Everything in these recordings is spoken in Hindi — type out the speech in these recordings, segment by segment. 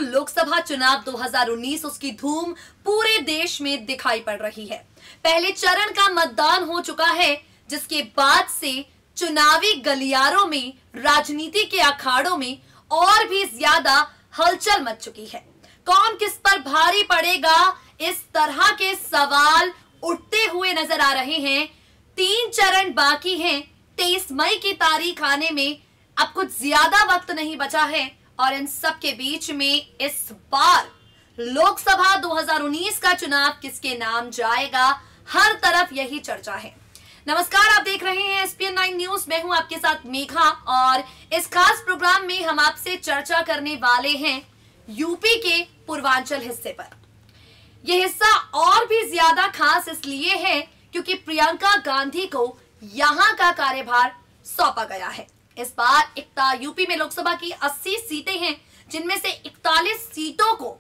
लोकसभा चुनाव 2019 उसकी धूम पूरे देश में दिखाई पड़ रही है। पहले चरण का मतदान हो चुका है, जिसके बाद से चुनावी गलियारों में, राजनीति के अखाड़ों में और भी ज्यादा हलचल मच चुकी है। कौन किस पर भारी पड़ेगा, इस तरह के सवाल उठते हुए नजर आ रहे हैं। 3 चरण बाकी हैं। 23 मई की तारीख आने में अब कुछ ज्यादा वक्त नहीं बचा है और इन सब के बीच में इस बार लोकसभा 2019 का चुनाव किसके नाम जाएगा, हर तरफ यही चर्चा है। नमस्कार, आप देख रहे हैं SPN 9 न्यूज। मैं हूं आपके साथ मेघा और इस खास प्रोग्राम में हम आपसे चर्चा करने वाले हैं यूपी के पूर्वांचल हिस्से पर। यह हिस्सा और भी ज्यादा खास इसलिए है क्योंकि प्रियंका गांधी को यहां का कार्यभार सौंपा गया है। इस बार यूपी में लोकसभा की 80 सीटें हैं, जिनमें से 41 सीटों को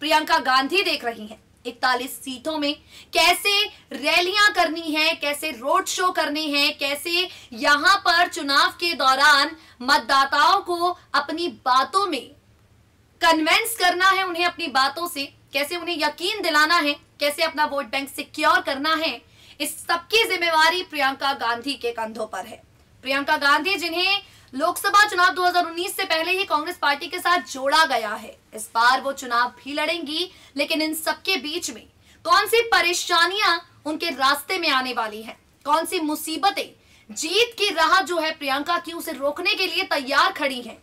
प्रियंका गांधी देख रही हैं। 41 सीटों में कैसे रैलियां करनी है, कैसे रोड शो करने हैं, कैसे यहां पर चुनाव के दौरान मतदाताओं को अपनी बातों में कन्विंस करना है, उन्हें अपनी बातों से कैसे उन्हें यकीन दिलाना है, कैसे अपना वोट बैंक सिक्योर करना है, इस सबकी जिम्मेवारी प्रियंका गांधी के कंधों पर है। प्रियंका गांधी, जिन्हें लोकसभा चुनाव 2019 से पहले ही कांग्रेस पार्टी के साथ जोड़ा गया है, इस बार वो चुनाव भी लड़ेंगी। लेकिन इन सबके बीच में कौन सी परेशानियां उनके रास्ते में आने वाली हैं, कौन सी मुसीबतें जीत की राह जो है प्रियंका की, उसे रोकने के लिए तैयार खड़ी हैं।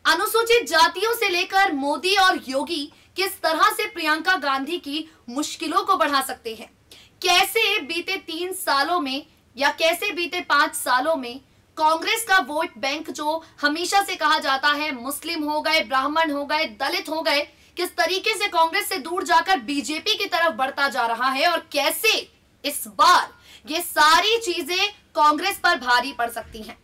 अनुसूचित जातियों से लेकर मोदी और योगी किस तरह से प्रियंका गांधी की मुश्किलों को बढ़ा सकते हैं, कैसे बीते 3 सालों में या कैसे बीते 5 सालों में कांग्रेस का वोट बैंक, जो हमेशा से कहा जाता है मुस्लिम हो गए, ब्राह्मण हो गए, दलित हो गए, किस तरीके से कांग्रेस से दूर जाकर बीजेपी की तरफ बढ़ता जा रहा है और कैसे इस बार ये सारी चीजें कांग्रेस पर भारी पड़ सकती हैं।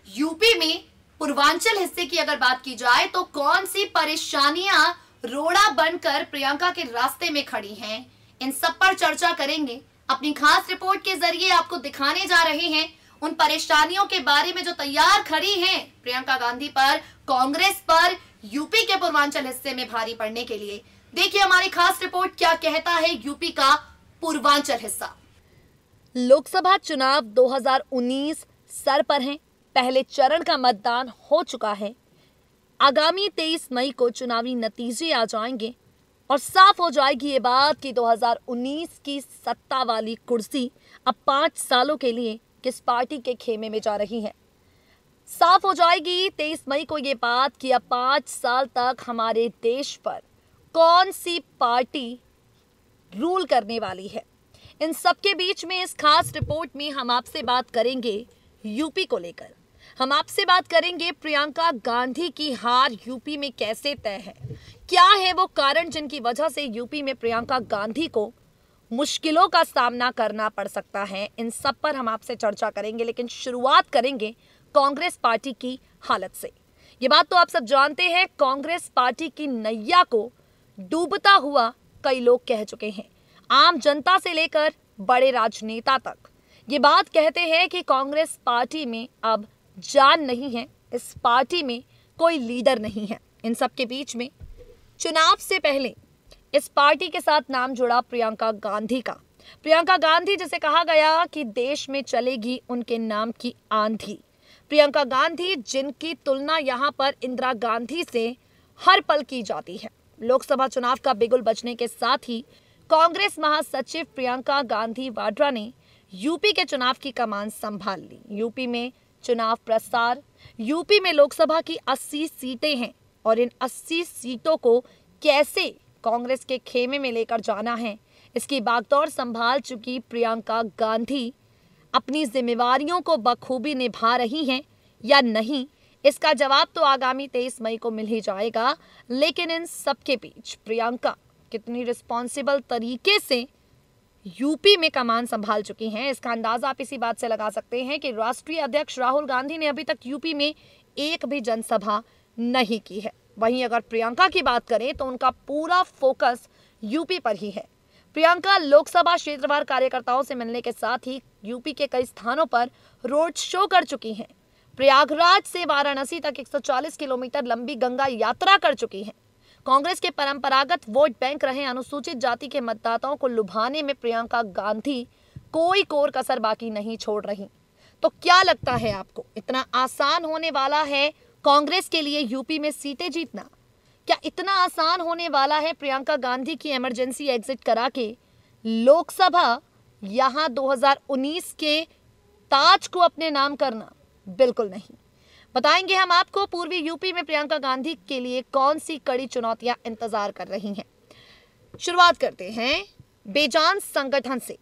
यूपी में पूर्वांचल हिस्से की अगर बात की जाए तो कौन सी परेशानियां रोड़ा बनकर प्रियंका के रास्ते में खड़ी हैं, इन सब पर चर्चा करेंगे। अपनी खास रिपोर्ट के जरिए आपको दिखाने जा रहे हैं उन परेशानियों के बारे में जो तैयार खड़ी हैं प्रियंका गांधी पर, कांग्रेस पर, यूपी के पूर्वांचल हिस्से में भारी पड़ने के लिए। देखिए हमारी खास रिपोर्ट क्या कहता है यूपी का पूर्वांचल हिस्सा। लोकसभा चुनाव 2019 सर पर है। पहले चरण का मतदान हो चुका है। आगामी 23 मई को चुनावी नतीजे आ जाएंगे और साफ हो जाएगी ये बात कि 2019 की सत्ता वाली कुर्सी अब 5 सालों के लिए किस पार्टी के खेमे में जा रही है। साफ हो जाएगी 23 मई को ये बात कि अब 5 साल तक हमारे देश पर कौन सी पार्टी रूल करने वाली है। इन सब के बीच में इस खास रिपोर्ट में हम आपसे बात करेंगे यूपी को लेकर। हम आपसे बात करेंगे प्रियंका गांधी की हार यूपी में कैसे तय है, क्या है वो कारण जिनकी वजह से यूपी में प्रियंका गांधी को मुश्किलों का सामना करना पड़ सकता है। इन सब पर हम आपसे चर्चा करेंगे, लेकिन शुरुआत करेंगे कांग्रेस पार्टी की हालत से। ये बात तो आप सब जानते हैं, कांग्रेस पार्टी की नैया को डूबता हुआ कई लोग कह चुके हैं। आम जनता से लेकर बड़े राजनेता तक ये बात कहते हैं कि कांग्रेस पार्टी में अब जान नहीं है, इस पार्टी में कोई लीडर नहीं है। इन सब के बीच में चुनाव से पहले इस पार्टी के साथ नाम जुड़ा प्रियंका गांधी का। प्रियंका गांधी, जिसे कहा गया कि देश में चलेगी उनके नाम की आंधी। प्रियंका गांधी, जिनकी तुलना यहां पर इंदिरा गांधी से हर पल की जाती है। लोकसभा चुनाव का बिगुल बजने के साथ ही कांग्रेस महासचिव प्रियंका गांधी वाड्रा ने यूपी के चुनाव की कमान संभाल ली। यूपी में चुनाव प्रसार, यूपी में लोकसभा की 80 सीटें हैं और इन 80 सीटों को कैसे कांग्रेस के खेमे में लेकर जाना है, इसकी बागडोर संभाल चुकी प्रियंका गांधी अपनी जिम्मेवारियों को बखूबी निभा रही हैं या नहीं, इसका जवाब तो आगामी 23 मई को मिल ही जाएगा। लेकिन इन सबके बीच प्रियंका कितनी रिस्पॉन्सिबल तरीके से यूपी में कमान संभाल चुकी हैं, इसका अंदाजा आप इसी बात से लगा सकते हैं कि राष्ट्रीय अध्यक्ष राहुल गांधी ने अभी तक यूपी में एक भी जनसभा नहीं की है। वहीं अगर प्रियंका की बात करें तो उनका पूरा फोकस यूपी पर ही है। प्रियंका लोकसभा क्षेत्रवार कार्यकर्ताओं से मिलने के साथ ही यूपी के कई स्थानों पर रोड शो कर चुकी हैं। प्रयागराज से वाराणसी तक 140 किलोमीटर लंबी गंगा यात्रा कर चुकी हैं। कांग्रेस के परंपरागत वोट बैंक रहे अनुसूचित जाति के मतदाताओं को लुभाने में प्रियंका गांधी कोई कोर कसर बाकी नहीं छोड़ रही। तो क्या लगता है आपको, इतना आसान होने वाला है कांग्रेस के लिए यूपी में सीटें जीतना? क्या इतना आसान होने वाला है प्रियंका गांधी की इमरजेंसी एग्जिट करा के लोकसभा यहां 2019 के ताज को अपने नाम करना? बिल्कुल नहीं। बताएंगे हम आपको पूर्वी यूपी में प्रियंका गांधी के लिए कौन सी कड़ी चुनौतियां इंतजार कर रही हैं। शुरुआत करते हैं बेजान संगठन से।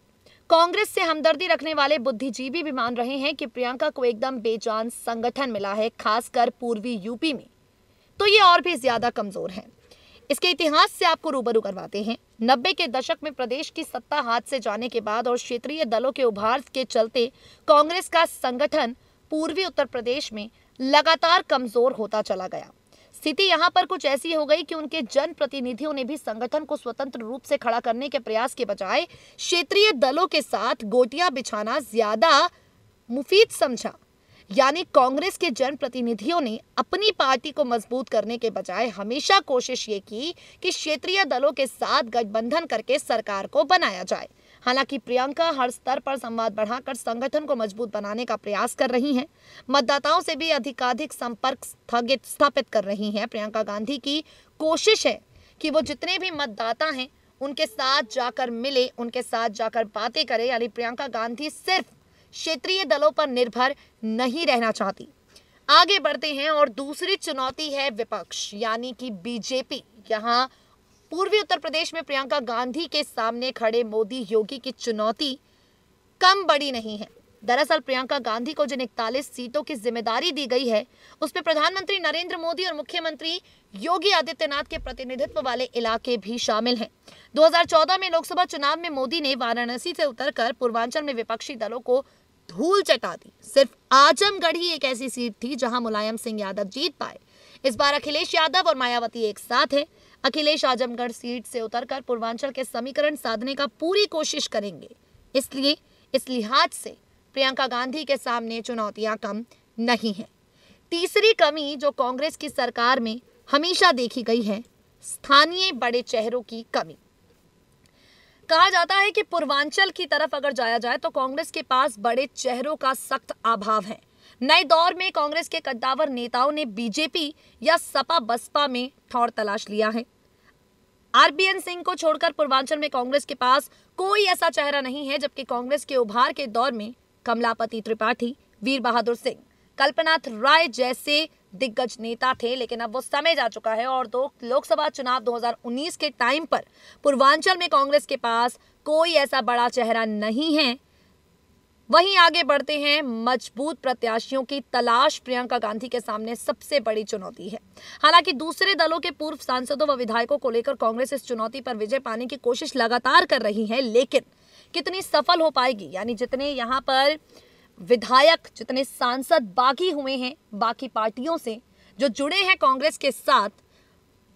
कांग्रेस से हमदर्दी रखने वाले बुद्धिजीवी भी मान रहे हैं कि प्रियंका को एकदम बेजान संगठन मिला है, खासकर पूर्वी यूपी में, तो ये और भी ज्यादा कमजोर है। इसके इतिहास से आपको रूबरू करवाते हैं। 90 के दशक में प्रदेश की सत्ता हाथ से जाने के बाद और क्षेत्रीय दलों के उभार के चलते कांग्रेस का संगठन पूर्वी उत्तर प्रदेश में लगातार कमजोर होता चला गया। स्थिति यहां पर कुछ ऐसी हो गई कि उनके जनप्रतिनिधियों ने भी संगठन को स्वतंत्र रूप से खड़ा करने के प्रयास के बजाय क्षेत्रीय दलों के साथ गोटियां बिछाना ज्यादा मुफीद समझा। यानी कांग्रेस के जनप्रतिनिधियों ने अपनी पार्टी को मजबूत करने के बजाय हमेशा कोशिश ये की कि क्षेत्रीय दलों के साथ गठबंधन करके सरकार को बनाया जाए। हालांकि प्रियंका हर स्तर पर संवाद बढ़ाकर संगठन को मजबूत बनाने का प्रयास कर रही हैं। मतदाताओं से भी अधिकाधिक संपर्क स्थापित कर रही हैं। प्रियंका गांधी की कोशिश है कि वो जितने भी मतदाता हैं उनके साथ जाकर मिले, उनके साथ जाकर बातें करे। यानी प्रियंका गांधी सिर्फ क्षेत्रीय दलों पर निर्भर नहीं रहना चाहती। आगे बढ़ते हैं और दूसरी चुनौती है विपक्ष यानी कि बीजेपी। यहाँ पूर्वी उत्तर प्रदेश में प्रियंका गांधी के सामने खड़े मोदी योगी की चुनौती कम बड़ी नहीं है। दरअसल प्रियंका गांधी को जिन 41 सीटों की जिम्मेदारी दी गई है उसमें प्रधानमंत्री नरेंद्र मोदी और मुख्यमंत्री योगी आदित्यनाथ के प्रतिनिधित्व वाले इलाके भी शामिल हैं। 2014 में लोकसभा चुनाव में मोदी ने वाराणसी से उतरकर पूर्वांचल में विपक्षी दलों को धूल चटा दी। सिर्फ आजमगढ़ ही एक ऐसी सीट थी जहां मुलायम सिंह यादव जीत पाए। इस बार अखिलेश यादव और मायावती एक साथ हैं। अखिलेश आजमगढ़ सीट से उतरकर पूर्वांचल के समीकरण साधने का पूरी कोशिश करेंगे। इसलिए इस लिहाज से प्रियंका गांधी के सामने चुनौतियां कम नहीं है। तीसरी कमी जो कांग्रेस की सरकार में हमेशा देखी गई है, स्थानीय बड़े चेहरों की कमी। कहा जाता है कि पूर्वांचल की तरफ अगर जाया जाए तो कांग्रेस के पास बड़े चेहरों का सख्त अभाव है। नए दौर में कांग्रेस के कद्दावर नेताओं ने बीजेपी या सपा बसपा में ठौर तलाश लिया है। आरबीएन सिंह को छोड़कर पूर्वांचल में कांग्रेस के पास कोई ऐसा चेहरा नहीं है, जबकि कांग्रेस के उभार के दौर में कमलापति त्रिपाठी, वीर बहादुर सिंह, कल्पनाथ राय जैसे दिग्गज नेता थे। लेकिन अब वो समय जा चुका है और लोकसभा चुनाव 2019 के टाइम पर पूर्वांचल में कांग्रेस के पास कोई ऐसा बड़ा चेहरा नहीं है। वहीं आगे बढ़ते हैं, मजबूत प्रत्याशियों की तलाश प्रियंका गांधी के सामने सबसे बड़ी चुनौती है। हालांकि दूसरे दलों के पूर्व सांसदों व विधायकों को लेकर कांग्रेस इस चुनौती पर विजय पाने की कोशिश लगातार कर रही है, लेकिन कितनी सफल हो पाएगी? यानी जितने यहाँ पर विधायक, जितने सांसद बागी हुए हैं बाकी पार्टियों से जो जुड़े हैं कांग्रेस के साथ,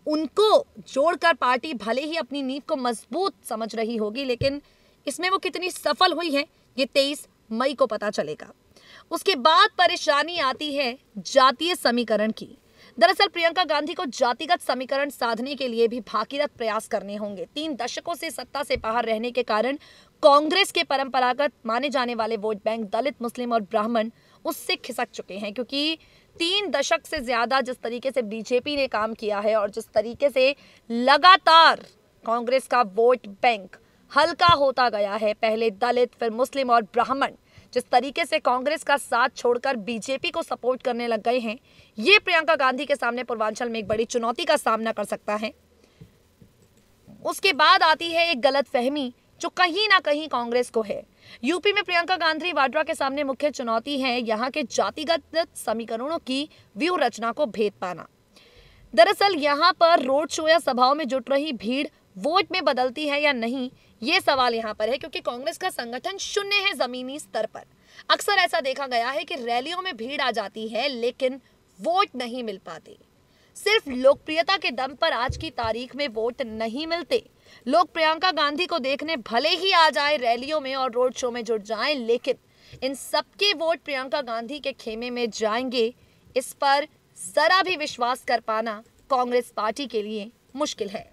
उनको जोड़कर पार्टी भले ही अपनी नींव को मजबूत समझ रही होगी, लेकिन इसमें वो कितनी सफल हुई है ये 23 मई को पता चलेगा। उसके बाद परेशानी आती है जातीय समीकरण की। दरअसल प्रियंका गांधी को जातिगत समीकरण साधने के लिए भी भागीरथ प्रयास करने होंगे। 3 दशकों से सत्ता से बाहर रहने के कारण कांग्रेस के परंपरागत माने जाने वाले वोट बैंक दलित, मुस्लिम और ब्राह्मण उससे खिसक चुके हैं, क्योंकि 3 दशक से ज्यादा जिस तरीके से बीजेपी ने काम किया है और जिस तरीके से लगातार कांग्रेस का वोट बैंक हल्का होता गया है, पहले दलित फिर मुस्लिम और ब्राह्मण जिस तरीके से कांग्रेस का साथ छोड़कर बीजेपी को सपोर्ट करने लग गए हैं, ये प्रियंका गांधी के सामने पूर्वांचल में एक बड़ी चुनौती का सामना कर सकता है। उसके बाद आती है एक गलतफहमी जो कहीं ना कहीं कांग्रेस को है। यूपी में प्रियंका गांधी वाड्रा के सामने मुख्य चुनौती है यहाँ के जातिगत समीकरणों की व्यूह रचना को भेद पाना। दरअसल यहाँ पर रोड शो या सभाओं में जुट रही भीड़ वोट में बदलती है या नहीं, ये सवाल यहाँ पर है, क्योंकि कांग्रेस का संगठन शून्य है जमीनी स्तर पर। अक्सर ऐसा देखा गया है कि रैलियों में भीड़ आ जाती है लेकिन वोट नहीं मिल पाते। सिर्फ लोकप्रियता के दम पर आज की तारीख में वोट नहीं मिलते। लोग प्रियंका गांधी को देखने भले ही आ जाए, रैलियों में और रोड शो में जुट जाएं, लेकिन इन सबके वोट प्रियंका गांधी के खेमे में जाएंगे, इस पर जरा भी विश्वास कर पाना कांग्रेस पार्टी के लिए मुश्किल है।